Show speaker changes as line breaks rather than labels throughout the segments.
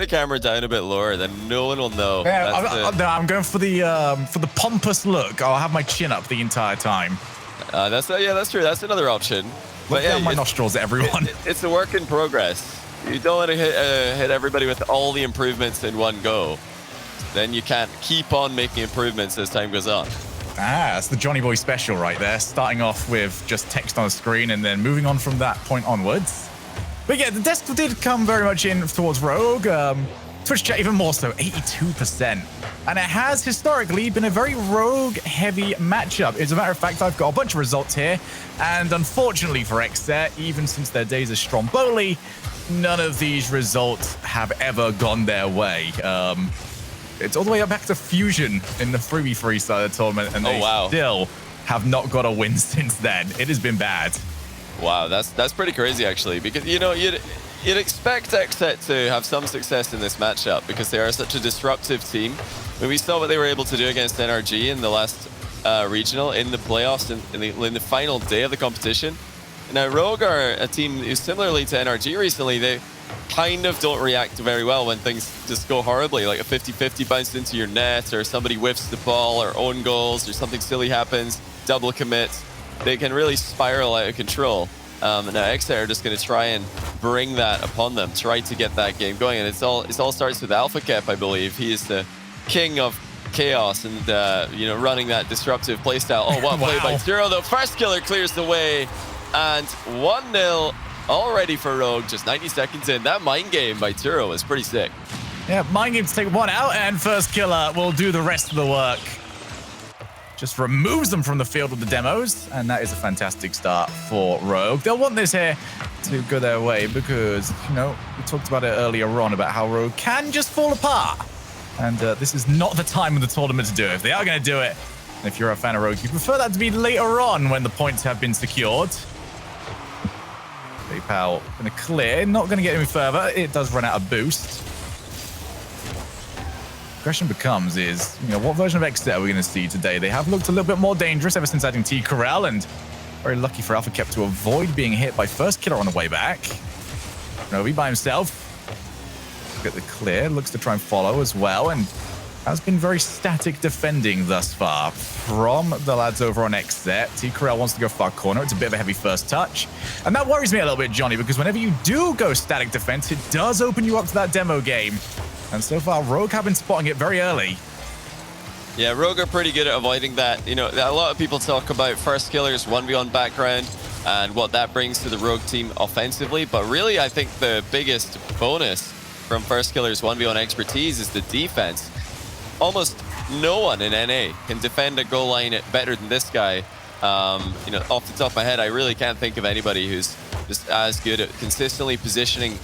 the camera down a bit lower, then no one will know.
Yeah, I'm going for the pompous look. I'll have my chin up the entire time.
That's true. That's another option.
Look down my nostrils at everyone.
It's a work in progress. You don't want to hit everybody with all the improvements in one go. Then you can't keep on making improvements as time goes on.
Ah, that's the Johnny Boy special right there. Starting off with just text on the screen and then moving on from that point onwards. But yeah, the desk did come very much in towards Rogue. Twitch chat even more so, 82%. And it has historically been a very Rogue-heavy matchup. As a matter of fact, I've got a bunch of results here. And unfortunately for XSET, even since their days of Stromboli, none of these results have ever gone their way. It's all the way up back to Fusion in the 3v3 side of the tournament, and they still have not got a win since then. It has been bad.
Wow, that's pretty crazy, actually, because, you know, you'd expect XSET to have some success in this matchup because they are such a disruptive team. I mean, we saw what they were able to do against NRG in the last regional, in the playoffs, in the final day of the competition. Now, Rogue are a team who, similarly to NRG recently, they kind of don't react very well when things just go horribly, like a 50-50 bounce into your net, or somebody whiffs the ball, or own goals, or something silly happens, double commit. They can really spiral out of control. Now, XSET are just going to try and bring that upon them, try to get that game going. And it all starts with Alpha Kep, I believe. He is the king of chaos and, you know, running that disruptive playstyle. Oh, what a play by Turo, though. First killer clears the way. And 1-0 already for Rogue, just 90 seconds in. That mind game by Turo was pretty sick.
Yeah, mind game to take one out, and first killer will do the rest of the work. Just removes them from the field with the demos, and that is a fantastic start for Rogue. They'll want this here to go their way because, you know, we talked about it earlier on about how Rogue can just fall apart. And this is not the time of the tournament to do it. If they are going to do it, and if you're a fan of Rogue, you prefer that to be later on when the points have been secured. PayPal going to clear, not going to get any further. It does run out of boost. The question becomes is, you know, what version of XSET are we going to see today? They have looked a little bit more dangerous ever since adding T Corral, and very lucky for Alpha Kep to avoid being hit by first killer on the way back. Novi by himself. Get the clear, looks to try and follow as well, and has been very static defending thus far from the lads over on XSET. T Corral wants to go far corner. It's a bit of a heavy first touch. And that worries me a little bit, Johnny, because whenever you do go static defense, it does open you up to that demo game. And so far, Rogue have been spotting it very early.
Yeah, Rogue are pretty good at avoiding that. You know, a lot of people talk about first killers, 1v1 background, and what that brings to the Rogue team offensively. But really, I think the biggest bonus from first killer's 1v1 expertise is the defense. Almost no one in NA can defend a goal line better than this guy. You know, off the top of my head, I really can't think of anybody who's just as good at consistently positioning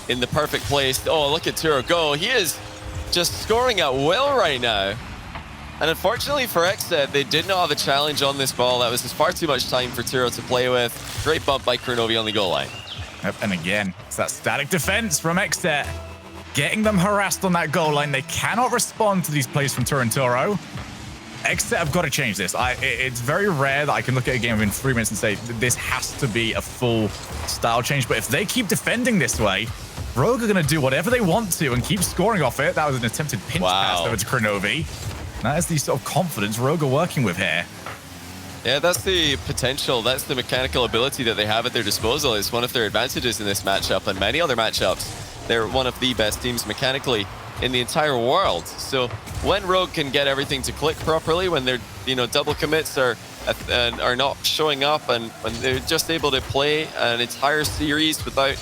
in the perfect place. Oh, look at Turo go. He is just scoring at will right now. And unfortunately for XSET, they did not have a challenge on this ball. That was just far too much time for Turo to play with. Great bump by Kronovi on the goal line.
Yep, and again, it's that static defense from XSET. Getting them harassed on that goal line. They cannot respond to these plays from Turo. XSET have got to change this. It's very rare that I can look at a game within 3 minutes and say this has to be a full style change. But if they keep defending this way, Rogue are going to do whatever they want to and keep scoring off it. That was an attempted pinch pass over to Kronovi. That is the sort of confidence Rogue are working with here.
Yeah, that's the potential. That's the mechanical ability that they have at their disposal. It's one of their advantages in this matchup and many other matchups. They're one of the best teams mechanically in the entire world. So when Rogue can get everything to click properly, when their double commits are not showing up, and when they're just able to play an entire series without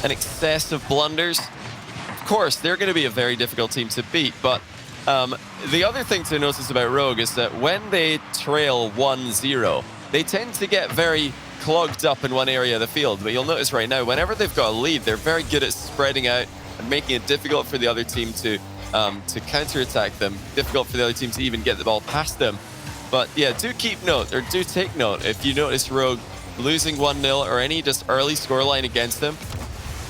an excess of blunders, of course they're going to be a very difficult team to beat. But the other thing to notice about Rogue is that when they trail 1-0, they tend to get very clogged up in one area of the field. But you'll notice right now, whenever they've got a lead, they're very good at spreading out and making it difficult for the other team to counterattack them, difficult for the other team to even get the ball past them. But yeah, do take note if you notice Rogue losing 1-0 or any just early scoreline against them.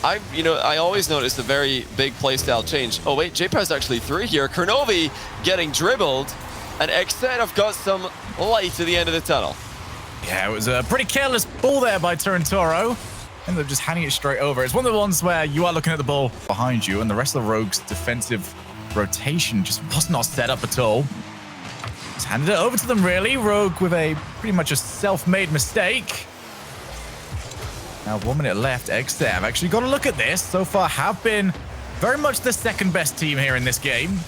I always notice a very big playstyle change. Oh wait, JPow's actually through here. Kronovi getting dribbled, and XSET have got some light at the end of the tunnel.
Yeah, it was a pretty careless ball there by Turo. Ended up just handing it straight over. It's one of the ones where you are looking at the ball behind you, and the rest of the Rogue's defensive rotation just was not set up at all. Just handed it over to them, really. Rogue with a pretty much a self-made mistake. Now, 1 minute left. XSET have actually got a look at this. So far, have been very much the second best team here in this game.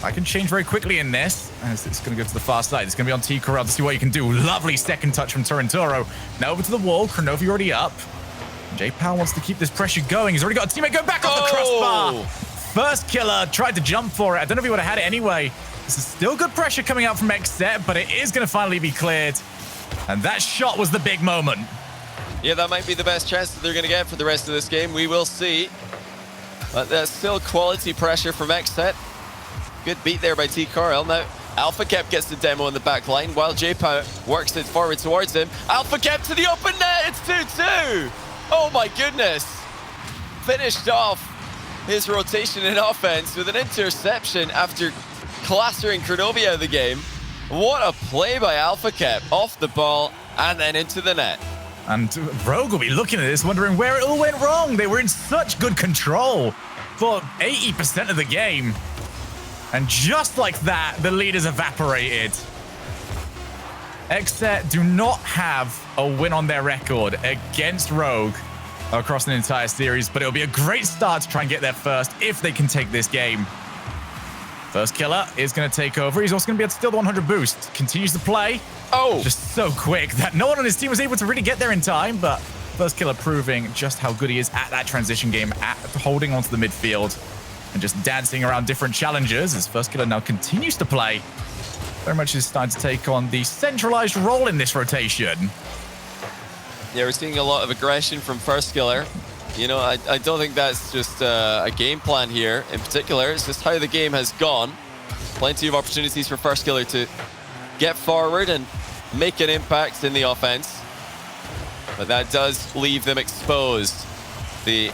I can change very quickly in this, as it's going to go to the far side. It's going to be on T. Corral to see what you can do. Lovely second touch from Turintoro. Now over to the wall. Kronovi already up. J-Pow wants to keep this pressure going. He's already got a teammate going back off the crossbar. First killer tried to jump for it. I don't know if he would have had it anyway. This is still good pressure coming out from XSET, but it is going to finally be cleared. And that shot was the big moment.
Yeah, that might be the best chance that they're going to get for the rest of this game. We will see. But that's still quality pressure from XSET. Good beat there by T. Corral. Now, AlphaKep gets the demo in the back line while J-Pow works it forward towards him. AlphaKep to the open net. It's 2-2. Oh, my goodness. Finished off his rotation in offense with an interception after clattering Kronovi out of the game. What a play by AlphaKep. Off the ball and then into the net.
And Rogue will be looking at this, wondering where it all went wrong. They were in such good control for 80% of the game. And just like that, the lead is evaporated. XSET do not have a win on their record against Rogue across an entire series, but it'll be a great start to try and get there first if they can take this game. First killer is going to take over. He's also going to be able to steal the 100 boost. Continues to play.
Oh!
Just so quick that no one on his team was able to really get there in time, but first killer proving just how good he is at that transition game, at holding onto the midfield and just dancing around different challenges as first killer now continues to play. Very much is starting to take on the centralized role in this rotation.
Yeah, we're seeing a lot of aggression from first killer. You know, I don't think that's just a game plan here in particular. It's just how the game has gone. Plenty of opportunities for first killer to get forward and make an impact in the offense. But that does leave them exposed. The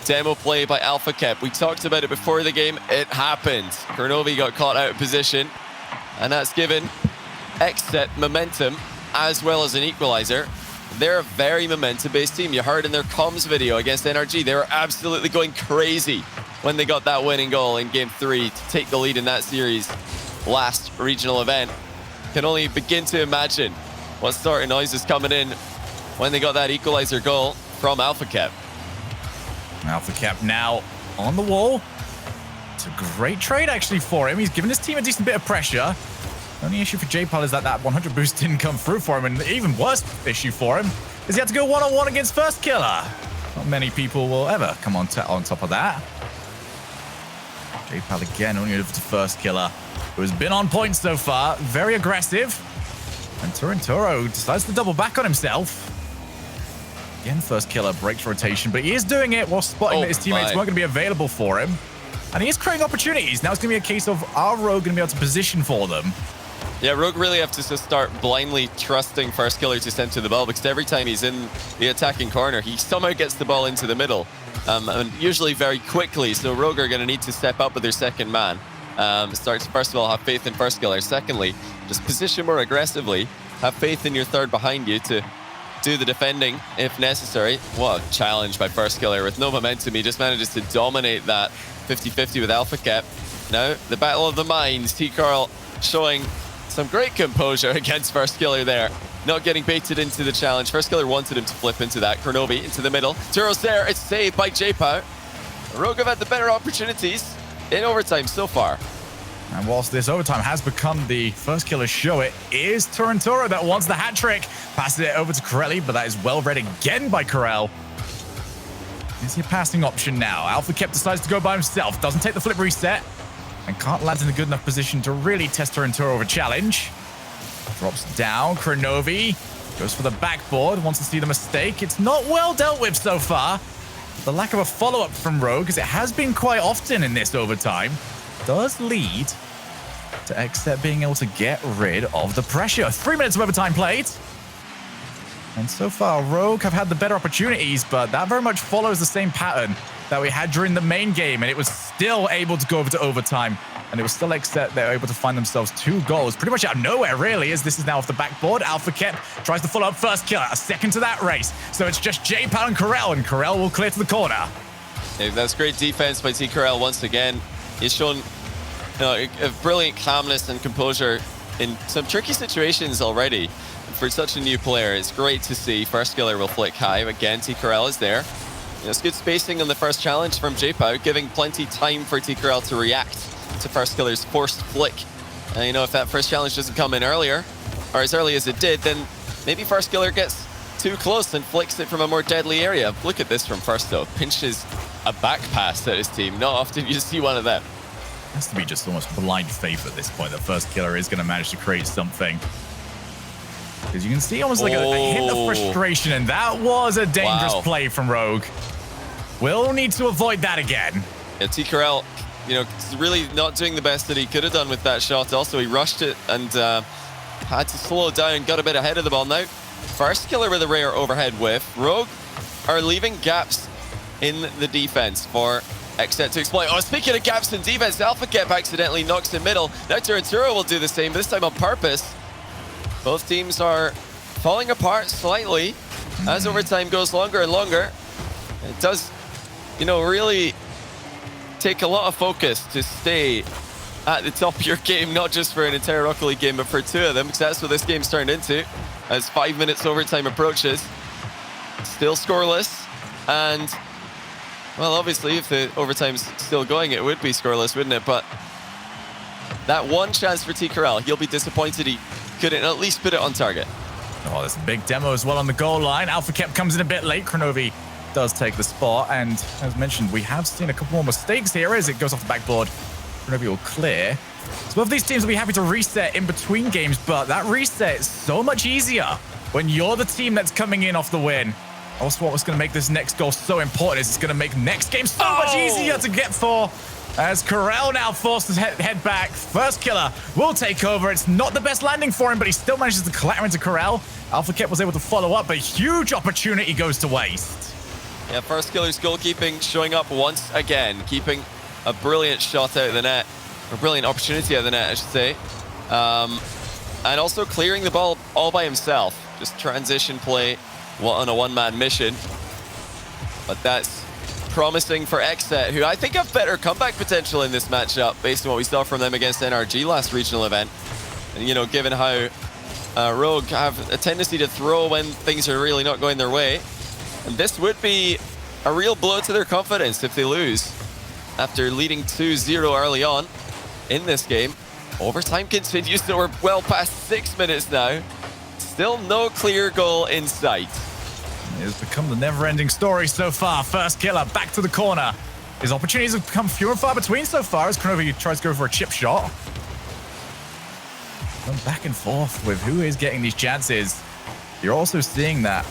demo play by AlphaKep. We talked about it before the game. It happened. Kronovi got caught out of position, and that's given XSET momentum as well as an equalizer. They're a very momentum-based team. You heard in their comms video against NRG, they were absolutely going crazy when they got that winning goal in Game 3 to take the lead in that series last regional event. Can only begin to imagine what sort of noise is coming in when they got that equalizer goal from AlphaKep.
AlphaKep now on the wall. It's a great trade actually for him. He's given his team a decent bit of pressure. The only issue for J-Pal is that 100 boost didn't come through for him, and the even worse issue for him is he had to go one-on-one against first killer. Not many people will ever come on top of that. J-Pal again only over to first killer, who has been on point so far, very aggressive. And Turintoro decides to double back on himself. Again, first killer breaks rotation, but he is doing it while spotting that his teammates weren't going to be available for him. And he is creating opportunities. Now it's going to be a case of, are Rogue going to be able to position for them?
Yeah, Rogue really have to just start blindly trusting first killer to send to the ball, because every time he's in the attacking corner, he somehow gets the ball into the middle, and usually very quickly. So Rogue are going to need to step up with their second man. Starts first of all, have faith in first killer. Secondly, just position more aggressively. Have faith in your third behind you to do the defending if necessary. What a challenge by first killer with no momentum. He just manages to dominate that 50-50 with AlphaKep. Now the battle of the minds. T. Carl showing some great composure against first killer there. Not getting baited into the challenge. First killer wanted him to flip into that. Kronovi into the middle. Turo's there. It's saved by J-Pow. Rogue have had the better opportunities in overtime so far.
And whilst this overtime has become the first killer show, it is Turintoro that wants the hat trick. Passes it over to Corelli, but that is well read again by Corel. Is he a passing option now? AlphaKep decides to go by himself. Doesn't take the flip reset. And can't land in a good enough position to really test Turintoro with a challenge. Drops down. Kronovi goes for the backboard. Wants to see the mistake. It's not well dealt with so far. The lack of a follow-up from Rogue, as it has been quite often in this overtime, does lead to XSET being able to get rid of the pressure. 3 minutes of overtime played. And so far, Rogue have had the better opportunities, but that very much follows the same pattern that we had during the main game, and it was still able to go over to overtime And it was still XSET. They were able to find themselves 2 goals pretty much out of nowhere, really, as this is now off the backboard. AlphaKep tries to follow up first killer, a second to that race. So it's just J-Pal and Corel will clear to the corner.
Yeah, that's great defense by T. Corel once again. He's shown a brilliant calmness and composure in some tricky situations already. For such a new player, it's great to see. First killer will flick high. Again, T. Corel is there. It's good spacing on the first challenge from J-Pal, giving plenty time for T. Corel to react to first killer's forced flick. And if that first challenge doesn't come in earlier, or as early as it did, then maybe first killer gets too close and flicks it from a more deadly area. Look at this from first though. Pinches a back pass at his team. Not often you see one of them.
Has to be just almost blind faith at this point that first killer is going to manage to create something. Because you can see almost like a hint of frustration, and that was a dangerous play from Rogue. We'll need to avoid that again.
Yeah, T. Corel, really not doing the best that he could have done with that shot. Also, he rushed it and had to slow down, got a bit ahead of the ball. Now, first killer with a rare overhead whiff. Rogue are leaving gaps in the defense for XSET to exploit. Oh, speaking of gaps in defense, AlphaKep accidentally knocks in middle. Now Turanturo will do the same, this time on purpose. Both teams are falling apart slightly as overtime goes longer and longer. It does, really take a lot of focus to stay at the top of your game, not just for an entire Rocket League game, but for 2 of them, because that's what this game's turned into as 5 minutes overtime approaches. Still scoreless, and well, obviously, if the overtime's still going, it would be scoreless, wouldn't it? But that one chance for T. Corel, he'll be disappointed he couldn't at least put it on target.
Oh, there's a big demo as well on the goal line. AlphaKep comes in a bit late. Kronovi does take the spot. And as mentioned, we have seen a couple more mistakes here as it goes off the backboard. Kronovi will clear. So both these teams will be happy to reset in between games, but that reset is so much easier when you're the team that's coming in off the win. Also, what's going to make this next goal so important is it's going to make next game so much easier to get for. As Corel now forced to head back. First killer will take over. It's not the best landing for him, but he still manages to clatter into Corel. AlphaKep was able to follow up, but huge opportunity goes to waste.
Yeah, first killer's goalkeeping showing up once again, keeping a brilliant shot out of the net, or brilliant opportunity out of the net, I should say. And also clearing the ball all by himself. Just transition play on a one-man mission. But that's promising for XSET, who I think have better comeback potential in this matchup based on what we saw from them against NRG last regional event. And, given how Rogue have a tendency to throw when things are really not going their way. And this would be a real blow to their confidence if they lose. After leading 2-0 early on in this game, overtime continues, so we're well past 6 minutes now. Still no clear goal in sight.
It has become the never-ending story so far. First killer back to the corner. His opportunities have become few and far between so far as Kronovi tries to go for a chip shot. Going back and forth with who is getting these chances. You're also seeing that.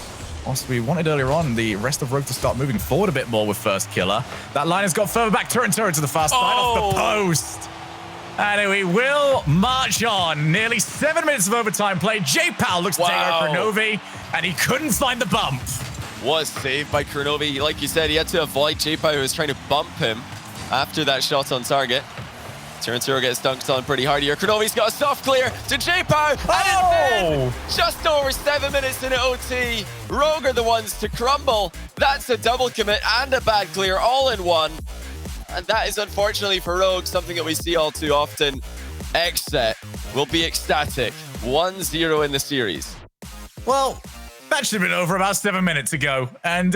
Also, we wanted earlier on the rest of Rogue to start moving forward a bit more with first killer. That line has got further back. Turanturo to the far side off the post. And we will march on. Nearly 7 minutes of overtime play. J-Pal looks to take out Kronovi, and he couldn't find the bump.
Was saved by Kronovi. Like you said, he had to avoid J-Pal, who was trying to bump him after that shot on target. Turanturo gets dunked on pretty hard here. Kronovi's got a soft clear to J-Pal. And then, just over 7 minutes in OT, Rogue are the ones to crumble. That's a double commit and a bad clear all in one. And that is unfortunately for Rogue, something that we see all too often. XSET will be ecstatic. 1-0 in the series.
Well, that should have been over about 7 minutes ago. And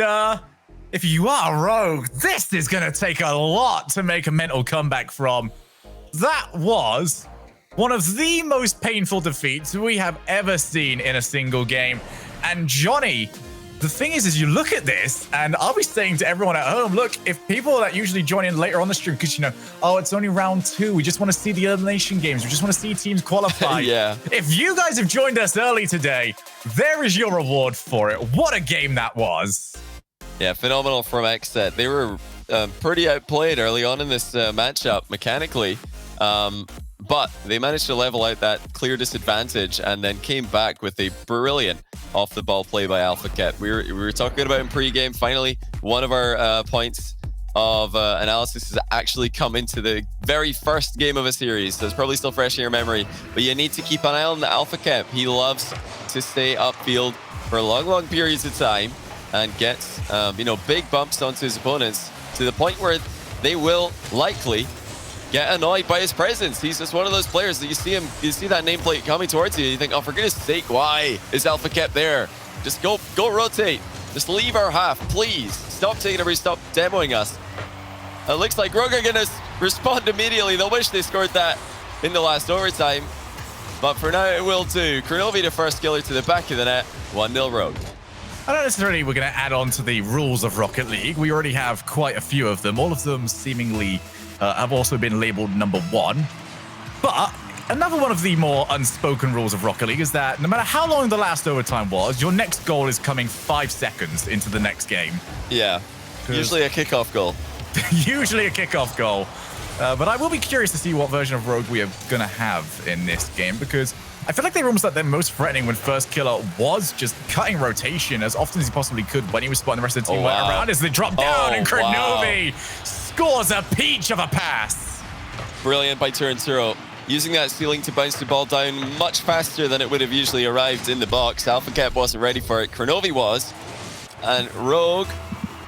if you are Rogue, this is going to take a lot to make a mental comeback from. That was one of the most painful defeats we have ever seen in a single game. And Johnny, the thing is you look at this, and I'll be saying to everyone at home, look, if people that usually join in later on the stream, because, oh, it's only round 2. We just want to see the elimination games. We just want to see teams qualify.
Yeah.
If you guys have joined us early today, there is your reward for it. What a game that was.
Yeah, phenomenal from XSET. They were pretty outplayed early on in this matchup mechanically. But they managed to level out that clear disadvantage and then came back with a brilliant off-the-ball play by AlphaKep. We were talking about in pre-game. Finally, one of our points of analysis has actually come into the very first game of a series, so it's probably still fresh in your memory. But you need to keep an eye on the Alpha Cap. He loves to stay upfield for long periods of time and gets, big bumps onto his opponents to the point where they will likely get annoyed by his presence. He's just one of those players that you see that nameplate coming towards you, and you think, oh, for goodness sake, why is Alpha Cap there? Just go rotate. Just leave our half, please. Stop taking a risk, stop demoing us. It looks like Rogue are going to respond immediately. They'll wish they scored that in the last overtime. But for now, it will do. Kronovi, the first killer to the back of the net. 1-0 Rogue.
I don't necessarily we're going to add on to the rules of Rocket League. We already have quite a few of them. All of them seemingly have also been labeled number 1. But another one of the more unspoken rules of Rocket League is that no matter how long the last overtime was, your next goal is coming 5 seconds into the next game.
Yeah, usually a kickoff goal.
Usually a kickoff goal. But I will be curious to see what version of Rogue we are going to have in this game, because I feel like they were almost like their most threatening when First Killer was just cutting rotation as often as he possibly could when he was spotting the rest of the team around as they drop down, and Kronovi scores a peach of a pass.
Brilliant by Turnturo. Using that ceiling to bounce the ball down much faster than it would have usually arrived in the box. Alpha Cap wasn't ready for it. Kronovi was. And Rogue,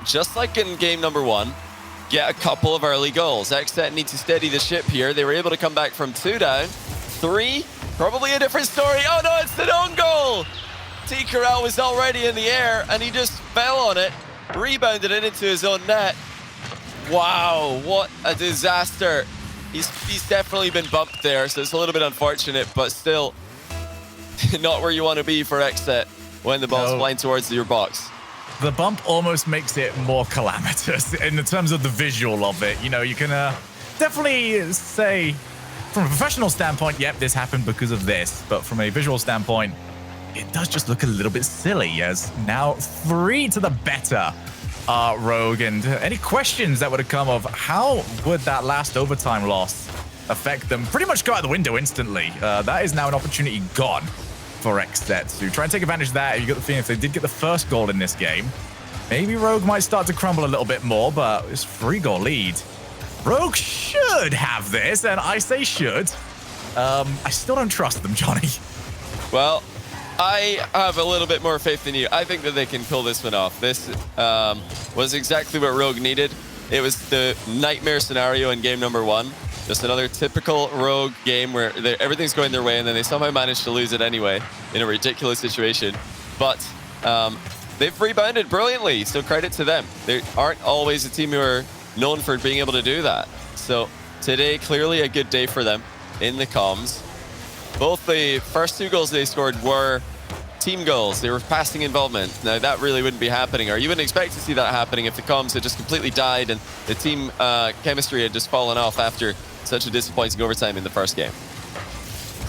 just like in game number 1, get a couple of early goals. XSET need to steady the ship here. They were able to come back from 2 down. 3, probably a different story. Oh no, it's the own goal! T. Corral was already in the air and he just fell on it, rebounded it into his own net. Wow, what a disaster. He's definitely been bumped there, so it's a little bit unfortunate, but still not where you want to be for XSET when the ball's flying towards your box.
The bump almost makes it more calamitous in terms of the visual of it. You know, you can definitely say from a professional standpoint, yep, this happened because of this. But from a visual standpoint, it does just look a little bit silly, as now 3 to the better Rogue. And any questions that would have come of how would that last overtime loss affect them pretty much go out the window instantly. That is now an opportunity gone for XSET to try and take advantage of that. You got the feeling if they did get the first goal in this game, maybe Rogue might start to crumble a little bit more, but it's 3-goal lead. Rogue should have this, and I say should. I still don't trust them, Johnny.
Well, I have a little bit more faith than you. I think that they can pull this one off. This was exactly what Rogue needed. It was the nightmare scenario in game number 1. Just another typical Rogue game where everything's going their way and then they somehow manage to lose it anyway in a ridiculous situation. But they've rebounded brilliantly, so credit to them. They aren't always a team who are known for being able to do that. So today, clearly a good day for them in the comms. Both the first 2 goals they scored were team goals. They were passing involvement. Now, that really wouldn't be happening, or you wouldn't expect to see that happening if the comms had just completely died and the team chemistry had just fallen off after such a disappointing overtime in the first game.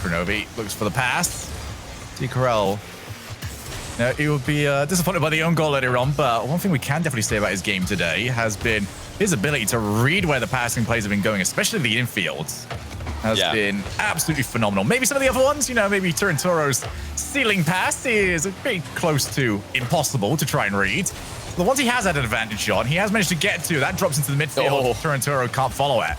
Kronovi looks for the pass. T. Corral. Now, he would be disappointed by the own goal earlier on, but one thing we can definitely say about his game today has been his ability to read where the passing plays have been going, especially the infield, has been absolutely phenomenal. Maybe some of the other ones, maybe Turanturo's ceiling pass is pretty close to impossible to try and read. The ones he has had an advantage on, he has managed to get to. That drops into the midfield. Turanturo can't follow it.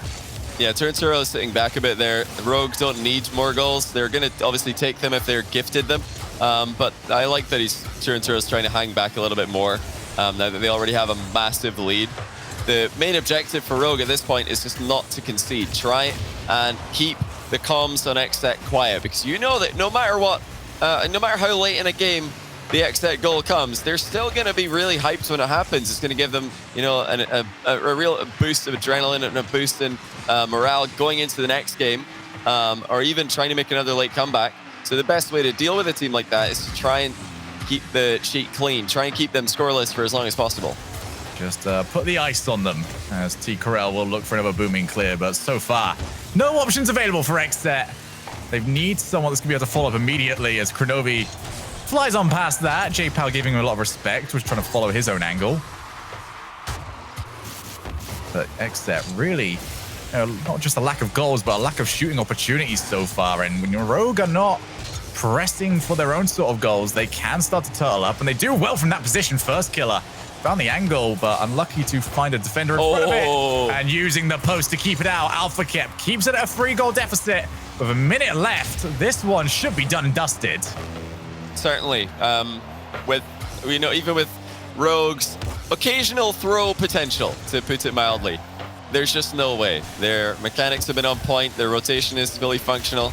Yeah, Turnturo is sitting back a bit there. The Rogues don't need more goals. They're going to obviously take them if they're gifted them. But I like that Turanturo's trying to hang back a little bit more now that they already have a massive lead. The main objective for Rogue at this point is just not to concede. Try and keep the comms on XSET quiet, because you know that no matter what, no matter how late in a game the XSET goal comes, they're still going to be really hyped when it happens. It's going to give them, a real boost of adrenaline and a boost in morale going into the next game, or even trying to make another late comeback. So the best way to deal with a team like that is to try and keep the sheet clean, try and keep them scoreless for as long as possible.
Just put the ice on them, as T. Corral will look for another booming clear, but so far, no options available for XSET. They need someone that's going to be able to follow up immediately, as Kronovi flies on past that. J-Pal giving him a lot of respect, was trying to follow his own angle. But XSET really, not just a lack of goals, but a lack of shooting opportunities so far. And when your Rogue are not pressing for their own sort of goals, they can start to turtle up, and they do well from that position. First killer found the angle, but unlucky to find a defender in front of it. And using the post to keep it out. AlphaKep keeps it at a 3-goal deficit with a minute left. This one should be done and dusted.
Certainly. Even with Rogue's occasional throw potential, to put it mildly, there's just no way. Their mechanics have been on point. Their rotation is fully functional.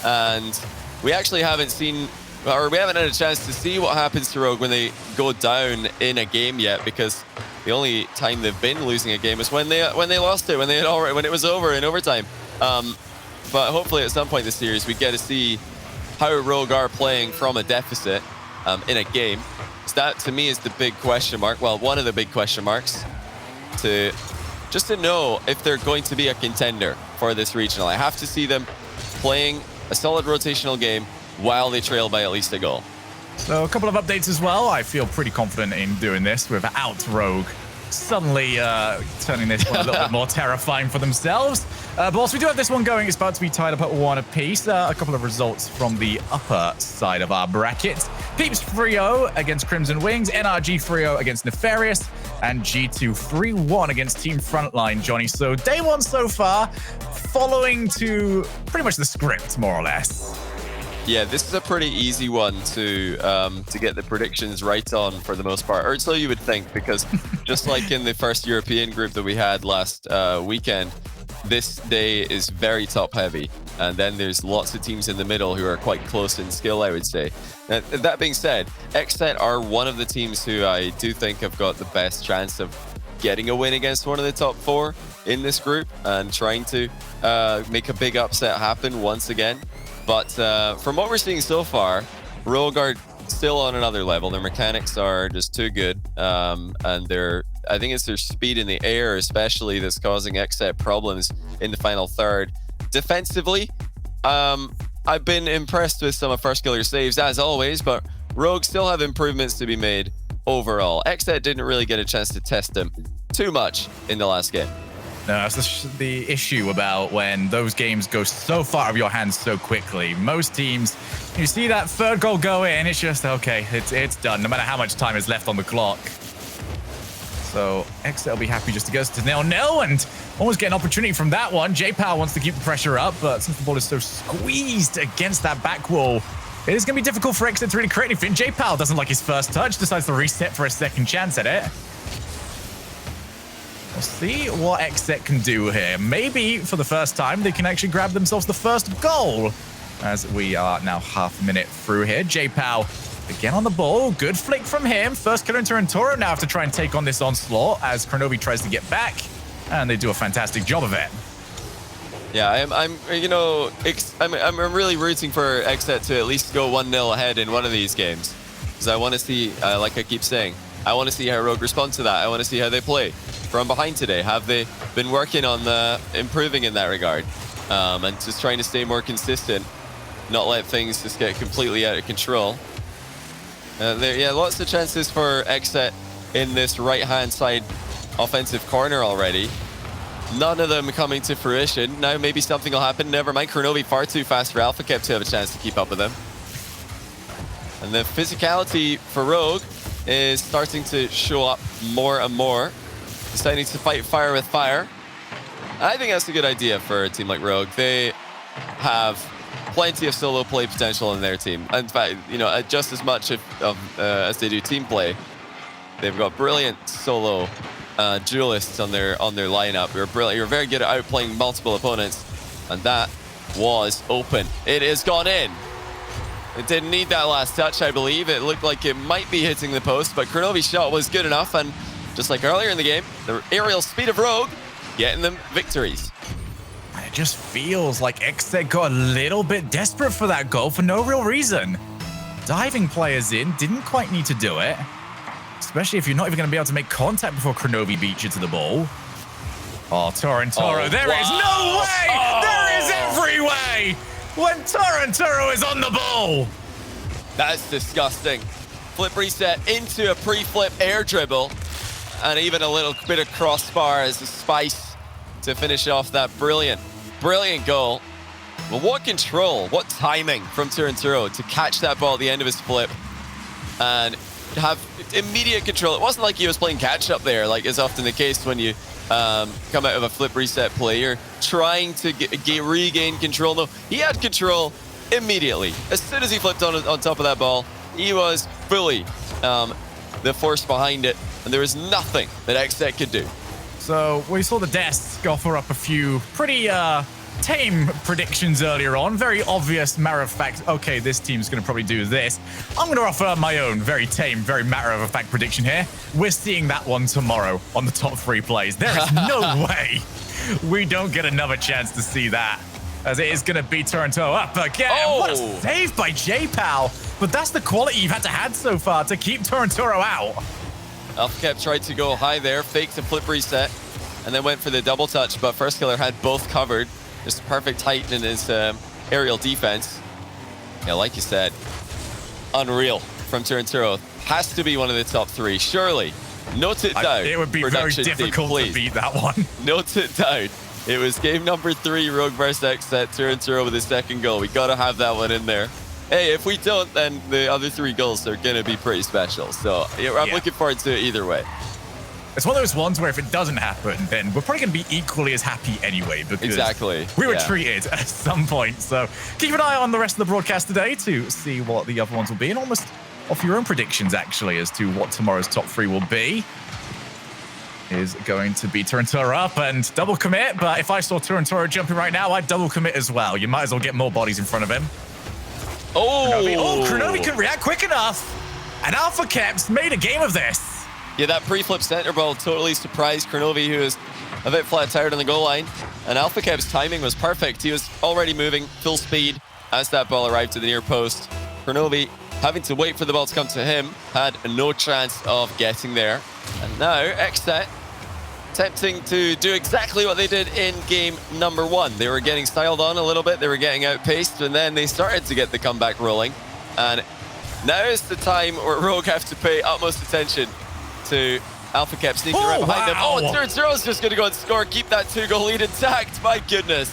And we actually haven't seen, or we haven't had a chance to see what happens to Rogue when they go down in a game yet, because the only time they've been losing a game is when they lost it, when it was over in overtime. But hopefully at some point this series we get to see how Rogue are playing from a deficit in a game. So that to me is the big question mark. Well, one of the big question marks to know if they're going to be a contender for this regional. I have to see them playing a solid rotational game while they trail by at least a goal.
So a couple of updates as well. I feel pretty confident in doing this without Rogue suddenly turning this one a little bit more terrifying for themselves. But whilst we do have this one going, it's about to be tied up at 1 apiece. A couple of results from the upper side of our bracket. Peeps 3-0 against Crimson Wings, NRG 3-0 against Nefarious, and G2 3-1 against Team Frontline, Johnny. So day one so far, following to pretty much the script, more or less.
Yeah, this is a pretty easy one to get the predictions right on for the most part, or so you would think, because just like in the first European group that we had last weekend, this day is very top heavy, and then there's lots of teams in the middle who are quite close in skill, I would say. That being said, XSET are one of the teams who I do think have got the best chance of getting a win against one of the top 4 in this group and trying to make a big upset happen once again. But from what we're seeing so far, Rogue are still on another level. Their mechanics are just too good, and I think it's their speed in the air especially that's causing XSET problems in the final third. Defensively, I've been impressed with some of First Killer's saves as always, but Rogue still have improvements to be made overall. XSET didn't really get a chance to test them too much in the last game.
No, that's the issue about when those games go so far out of your hands so quickly. Most teams, you see that third goal go in, it's just, okay, it's done, no matter how much time is left on the clock. So XSET will be happy just to get us to 0-0 and almost get an opportunity from that one. J-Power wants to keep the pressure up, but since the ball is so squeezed against that back wall, it is going to be difficult for XSET to really create anything. J-Power doesn't like his first touch, decides to reset for a second chance at it. We'll see what XSET can do here. Maybe for the first time, they can actually grab themselves the first goal. As we are now half a minute through here. J-Pow again on the ball. Good flick from him. First killer into Toro now have to try and take on this onslaught as Kronovi tries to get back. And they do a fantastic job of it.
Yeah, I'm really rooting for XSET to at least go 1-0 ahead in one of these games. Because I want to see, like I keep saying, I want to see how Rogue respond to that. I want to see how they play from behind today. Have they been working on improving in that regard? And just trying to stay more consistent, not let things just get completely out of control. Lots of chances for XSET in this right-hand side offensive corner already. None of them coming to fruition. Now maybe something will happen. Never mind, Kronovi far too fast for AlphaKep to have a chance to keep up with them. And the physicality for Rogue is starting to show up more and more. Deciding to fight fire with fire. I think that's a good idea for a team like Rogue. They have plenty of solo play potential in their team. In fact, just as much as they do team play. They've got brilliant solo duelists on their lineup. You're very good at outplaying multiple opponents, and that was open. It has gone in. It didn't need that last touch, I believe. It looked like it might be hitting the post, but Kronovi's shot was good enough, and just like earlier in the game, the aerial speed of Rogue getting them victories.
It just feels like XSET got a little bit desperate for that goal for no real reason. Diving players in, didn't quite need to do it. Especially if you're not even going to be able to make contact before Kronovi beats you to the ball. Oh, Toro. There is no way! There is every way! When Toro is on the ball!
That's disgusting. Flip reset into a pre-flip air dribble. And even a little bit of crossbar as a spice to finish off that brilliant goal. Well, what control, what timing from Turo to catch that ball at the end of his flip and have immediate control. It wasn't like he was playing catch-up there, like is often the case when you come out of a flip reset play. You're trying to regain control. No, he had control immediately. As soon as he flipped on top of that ball, he was fully the force behind it, and there was nothing that XSET could do.
So we saw the desk offer up a few pretty tame predictions earlier on. Very obvious, matter of fact, okay, this team's going to probably do this. I'm going to offer my own very tame, very matter of fact prediction here. We're seeing that one tomorrow on the top 3 plays. There is no way we don't get another chance to see that, as it is going to be Toronto up again.
Oh.
What a save by J-Pal. But that's the quality you've had to have so far to keep Toronto out.
AlphaCap tried to go high there, faked a flip reset, and then went for the double touch, but First Killer had both covered. Just perfect height in his aerial defense. Yeah, like you said, unreal from Turinturo. Has to be one of the top 3, surely. Note it down.
It would be very difficult to beat that one.
Note it down. It was game number 3, Rogue versus XSET, Turinturo with his second goal. We got to have that one in there. Hey, if we don't, then the other 3 goals are going to be pretty special. So I'm looking forward to it either way.
It's one of those ones where if it doesn't happen, then we're probably going to be equally as happy anyway, because we were treated at some point. So keep an eye on the rest of the broadcast today to see what the other ones will be, and almost offer your own predictions, actually, as to what tomorrow's top 3 will be. Is going to be Turinturo up and double commit, but if I saw Turinturo jumping right now, I'd double commit as well. You might as well get more bodies in front of him. Kronovi couldn't react quick enough, and AlphaCaps made a game of this.
Yeah, that pre-flip center ball totally surprised Kronovi, who was a bit flat-tired on the goal line. And AlphaCap's timing was perfect. He was already moving full speed as that ball arrived to the near post. Kronovi, having to wait for the ball to come to him, had no chance of getting there. And now XSET attempting to do exactly what they did in game number 1. They were getting styled on a little bit. They were getting outpaced, and then they started to get the comeback rolling. And now is the time where Rogue have to pay utmost attention to AlphaCap sneaking right behind them. Oh, Turinturo's just going to go and score. Keep that 2-goal lead intact. My goodness.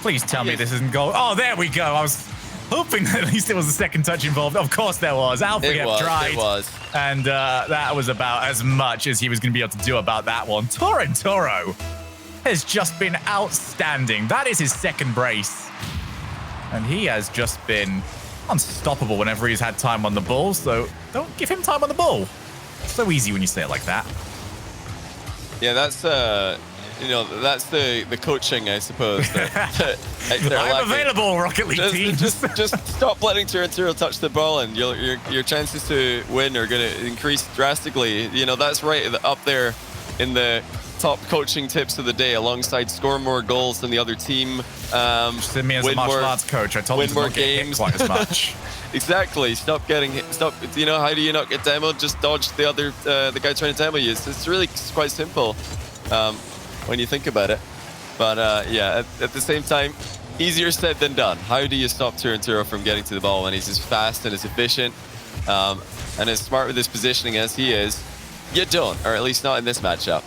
Please tell me this isn't goal. Oh, there we go. I was hoping that at least it was a second touch involved. Of course there was. AlphaCap tried.
It was.
And that was about as much as he was going to be able to do about that one. Turinturo has just been outstanding. That is his second brace. And he has just been unstoppable whenever he's had time on the ball. So don't give him time on the ball. It's so easy when you say it like that.
Yeah, that's that's the coaching, I suppose.
I'm available, Rocket League team.
Just stop letting Turinturo touch the ball, and your chances to win are going to increase drastically. You know, that's right up there in the top coaching tips of the day, alongside score more goals than the other team.
Send me as a martial arts coach. I told him to not get hit quite as much.
Exactly. Stop getting hit. Stop. You know, how do you not get demoed? Just dodge the other the guy trying to demo you. It's really quite simple when you think about it. But yeah, at the same time, easier said than done. How do you stop Turinturo from getting to the ball when he's as fast and as efficient and as smart with his positioning as he is? You don't, or at least not in this matchup.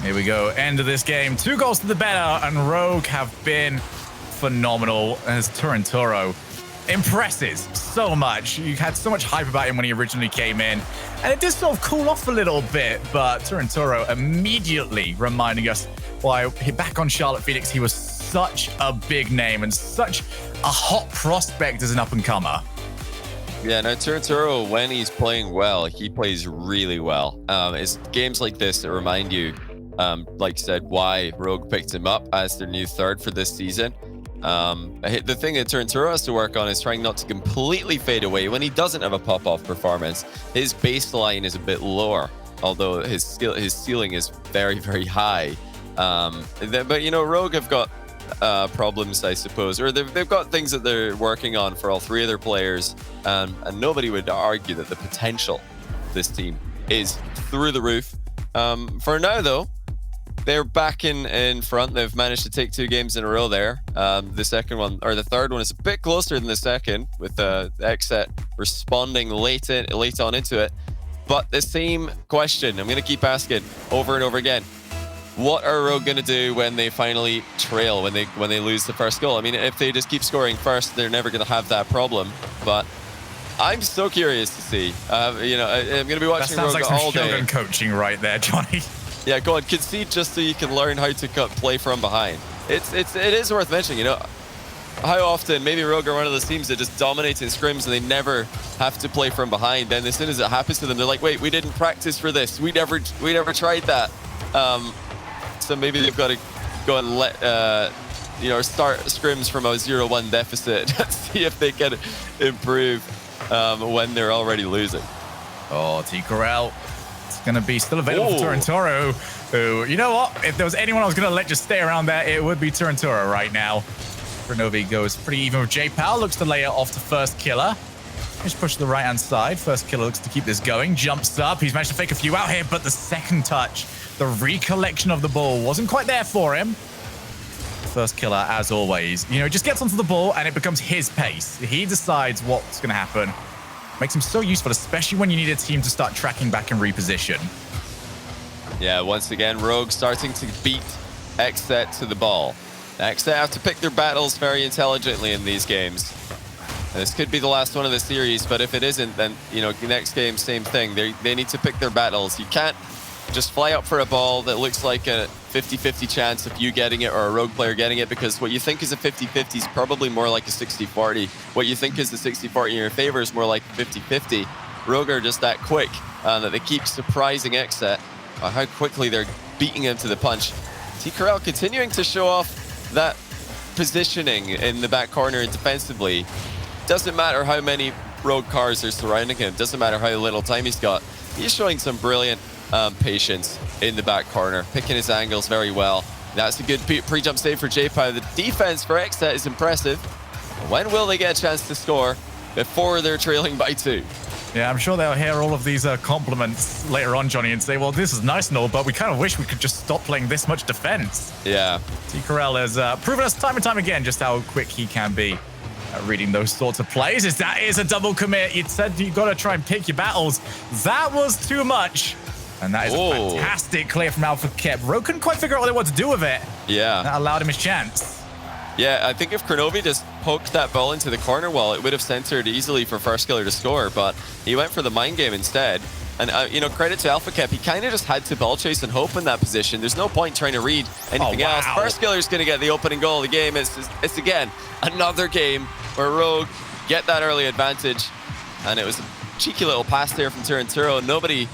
Here we go. End of this game. 2 goals to the better, and Rogue have been phenomenal as Turinturo impresses so much. You had so much hype about him when he originally came in, and it did sort of cool off a little bit, but Turinturo immediately reminding us why back on Charlotte Phoenix, he was such a big name and such a hot prospect as an up-and-comer.
Yeah, no, Turinturo, when he's playing well, he plays really well. It's games like this that remind you, like I said, why Rogue picked him up as their new 3rd for this season. The thing that Turinturo has to work on is trying not to completely fade away when he doesn't have a pop-off performance. His baseline is a bit lower, although his ceiling is very, very high. But, you know, Rogue have got problems, I suppose, or they've got things that they're working on for all 3 of their players, and nobody would argue that the potential of this team is through the roof. For now, though, they're back in front. They've managed to take 2 games in a row there. The second one, or the third one, is a bit closer than the second, with XSET responding late on into it. But the same question I'm going to keep asking over and over again. What are Rogue going to do when they finally trail, when they lose the first goal? I mean, if they just keep scoring first, they're never going to have that problem. But I'm so curious to see. You know, I'm going to be watching
That sounds
Rogue
like some
all day.
Shogun coaching right there, Johnny.
Yeah, go on, concede just so you can learn how to play from behind. It is worth mentioning, you know, how often maybe Rogue are one of those teams that just dominate in scrims and they never have to play from behind. Then as soon as it happens to them, they're like, wait, we didn't practice for this. We never tried that. So maybe they've got to go and let you know, start scrims from a 0-1 deficit and see if they can improve when they're already losing.
Oh, T-Corral. It's going to be still available for Turintoro, who, you know what? If there was anyone I was going to let just stay around there, it would be Turintoro right now. Renovi goes pretty even with J-Pal, looks to lay it off to First Killer. Just push to the right-hand side. First Killer looks to keep this going. Jumps up. He's managed to fake a few out here, but the second touch, the recollection of the ball wasn't quite there for him. First Killer, as always, you know, just gets onto the ball and it becomes his pace. He decides what's going to happen. Makes him so useful, especially when you need a team to start tracking back and reposition.
Yeah, once again, Rogue starting to beat XSET to the ball. XSET have to pick their battles very intelligently in these games. This could be the last one of the series, but if it isn't, then, you know, next game, same thing. They need to pick their battles. You can't just fly up for a ball that looks like a 50-50 chance of you getting it or a Rogue player getting it, because what you think is a 50-50 is probably more like a 60-40. What you think is a 60-40 in your favor is more like 50-50. Rogue are just that quick that they keep surprising XSET by how quickly they're beating him to the punch. T-Corral continuing to show off that positioning in the back corner defensively. Doesn't matter how many Rogue cars are surrounding him. Doesn't matter how little time he's got. He's showing some brilliant patience in the back corner, picking his angles very well. That's a good pre-jump save for J-Pow. The defense for XSET is impressive. When will they get a chance to score before they're trailing by 2?
Yeah, I'm sure they'll hear all of these compliments later on, Johnny, and say, well, this is nice and all, but we kind of wish we could just stop playing this much defense.
Yeah.
T-Corral has proven us time and time again just how quick he can be at reading those sorts of plays. That is a double commit. You said you got to try and pick your battles. That was too much. And that is a fantastic clear from Alpha Kep. Rogue couldn't quite figure out what they wanted to do with it.
Yeah.
That allowed him his chance.
Yeah, I think if Kronovi just poked that ball into the corner wall, it would have centered easily for First Killer to score, but he went for the mind game instead. And, you know, credit to Alpha Kep, he kind of just had to ball chase and hope in that position. There's no point trying to read anything else. First Killer's going to get the opening goal of the game. It's again, another game where Rogue get that early advantage. And it was a cheeky little pass there from Turinturo. Nobody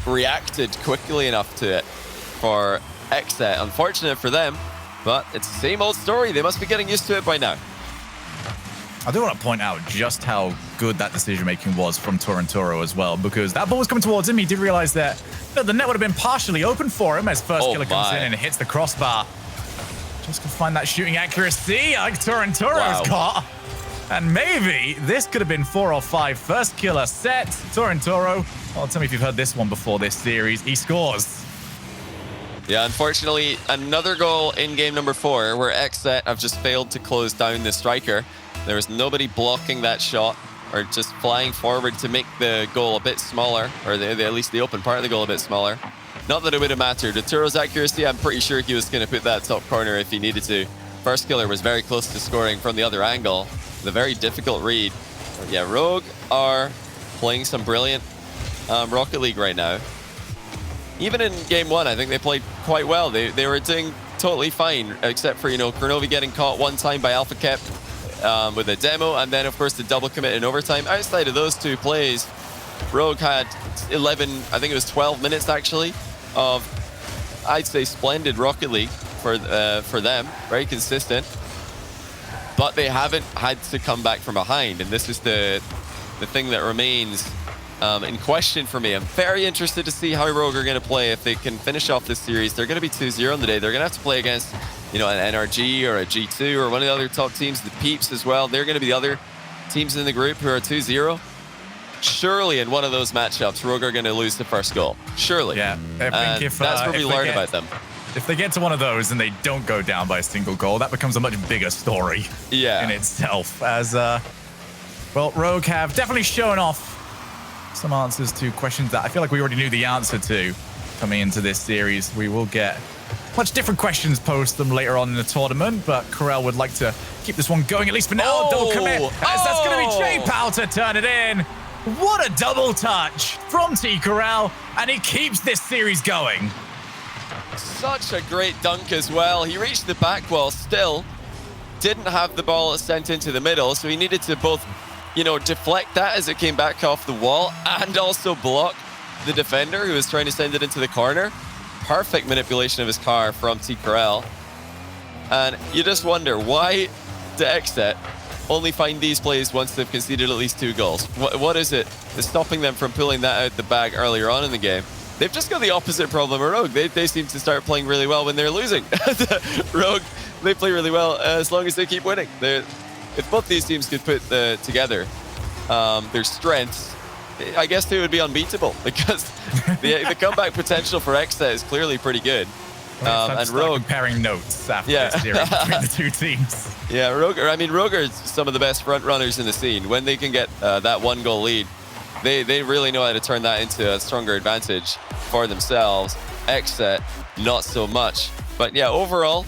reacted quickly enough to it for XSET. Unfortunate for them, but it's the same old story. They must be getting used to it by now.
I do want to point out just how good that decision-making was from Turinturo as well, because that ball was coming towards him. He did realize that the net would have been partially open for him as First Killer comes in and hits the crossbar. Just to find that shooting accuracy like Turintoro's got. And maybe this could have been 4 or 5. First Killer set. Turintoro. Well, tell me if you've heard this one before this series. He scores.
Yeah, unfortunately, another goal in game number 4 where XSET have just failed to close down the striker. There was nobody blocking that shot or just flying forward to make the goal a bit smaller, or at least the open part of the goal a bit smaller. Not that it would have mattered. With Turo's accuracy, I'm pretty sure he was going to put that top corner if he needed to. First Killer was very close to scoring from the other angle. The very difficult read. But yeah, Rogue are playing some brilliant Rocket League right now. Even in game 1, I think they played quite well. They were doing totally fine, except for, you know, Kronovi getting caught one time by Alpha Kep with a demo, and then, of course, the double commit in overtime. Outside of those 2 plays, Rogue had 11, I think it was 12 minutes, actually, of, I'd say, splendid Rocket League for them. Very consistent. But they haven't had to come back from behind, and this is the thing that remains in question for me. I'm very interested to see how Rogue are going to play if they can finish off this series. They're going to be 2-0 on the day. They're going to have to play against, you know, an NRG or a G2 or one of the other top teams, the Peeps as well. They're going to be the other teams in the group who are 2-0. Surely in one of those matchups, Rogue are going to lose the first goal. Surely.
Yeah. I think
that's where we learn about them.
If they get to one of those and they don't go down by a single goal, that becomes a much bigger story in itself. As, well, Rogue have definitely shown off some answers to questions that I feel like we already knew the answer to. coming into this series. We will get much different questions posed to them later on in the tournament, but Corel would like to keep this one going, at least for now. Double commit, as that's going to be J-Pow to turn it in. What a double touch from T Corel, and he keeps this series going.
Such a great dunk as well. He reached the back wall, still didn't have the ball sent into the middle, so he needed to both, you know, deflect that as it came back off the wall and also block the defender who was trying to send it into the corner. Perfect manipulation of his car from T Corel. And you just wonder, why do XSET only find these plays once they've conceded at least 2 goals? What is it that's stopping them from pulling that out the bag earlier on in the game? They've just got the opposite problem of Rogue. They seem to start playing really well when they're losing. Rogue, they play really well as long as they keep winning. If both these teams could put together their strengths, I guess they would be unbeatable, because the comeback potential for XSET is clearly pretty good.
And Rogue comparing notes after this series between the two teams.
Yeah, Rogue are some of the best front runners in the scene. When they can get that 1-goal lead, they really know how to turn that into a stronger advantage for themselves. XSET, not so much. But yeah, overall,